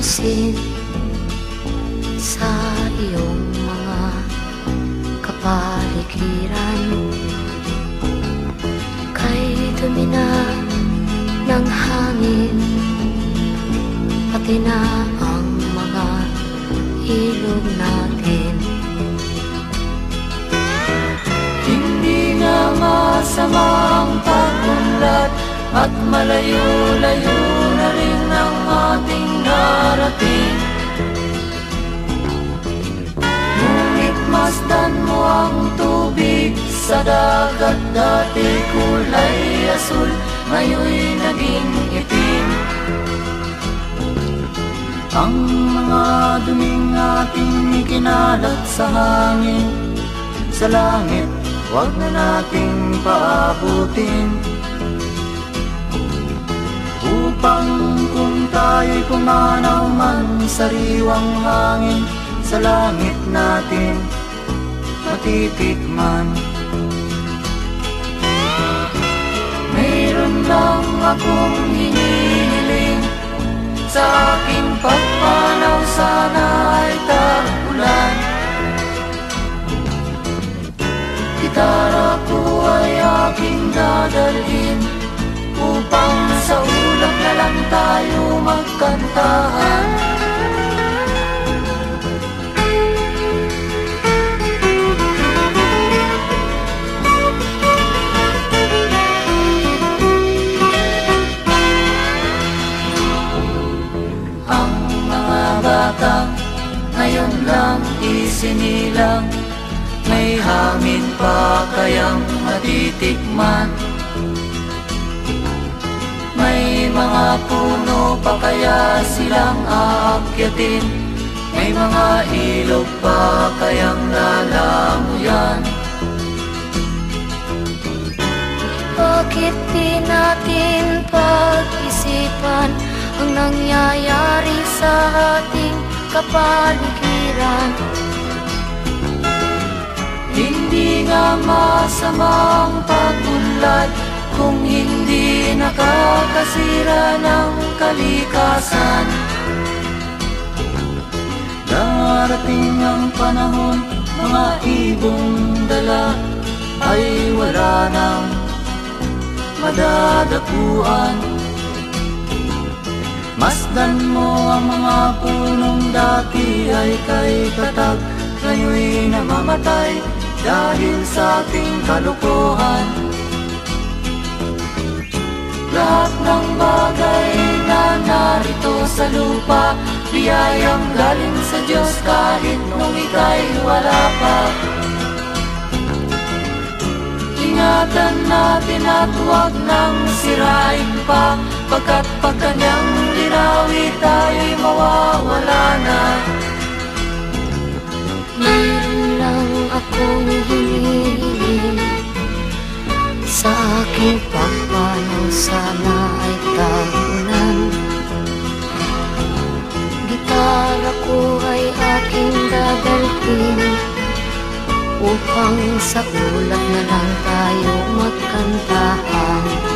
pansin sa iyong mga kapaligiran. Kay dumi na ng hangin, pati na ang mga ilog natin. Hindi nga masamang pag-unlad at malayo-layo na rin ang ating narating. Ngunit masdan mo ang tubig sa dagat, dati kulay asul, ngayon'y naging itim. Ang mga duming ating ikinalat sa hangin, sa langit, huwag na nating paabutin. Upang kung tayo'y pumanaw man sa sariwang hangin, sa langit natin matitikman. Mayroon lang akong hinihiling, sa aking pagpanaw sana ay tag-ulan. Gitara ko ay aking dadalhin, upang sa ulap na lang tayo magkantahan. Ang mga batang ngayon lang isinilang, may hangin pa kayang matitikman? May mga puno pa kaya silang aakyatin? May mga ilog pa kayang lalamuyan? Bakit di natin pag-isipan ang nangyayari sa ating kapaligiran? Hindi nga masamang pag-unlad kung hindi nakakasira ng kalikasan. Darating ang panahon, mga ibong dala ay wala nang madadapuan. Masdan mo ang mga punong dati ay kay katag, ngayon'y namamatay dahil sa ating kalukuhan. Lahat ng bagay na narito sa lupa, biyayang galing sa Diyos kahit nung ika'y wala pa. Ingatan natin at huwag nang sirain pa, pagkat pag kanyang dinawi tayo'y mawawala na. Mayroon lang akong hinihiling, sa aking pagpanaw sana ay tag-ulan. Gitara ko ay aking dadalhin, upang sa ulap na lang tayo magkantahan.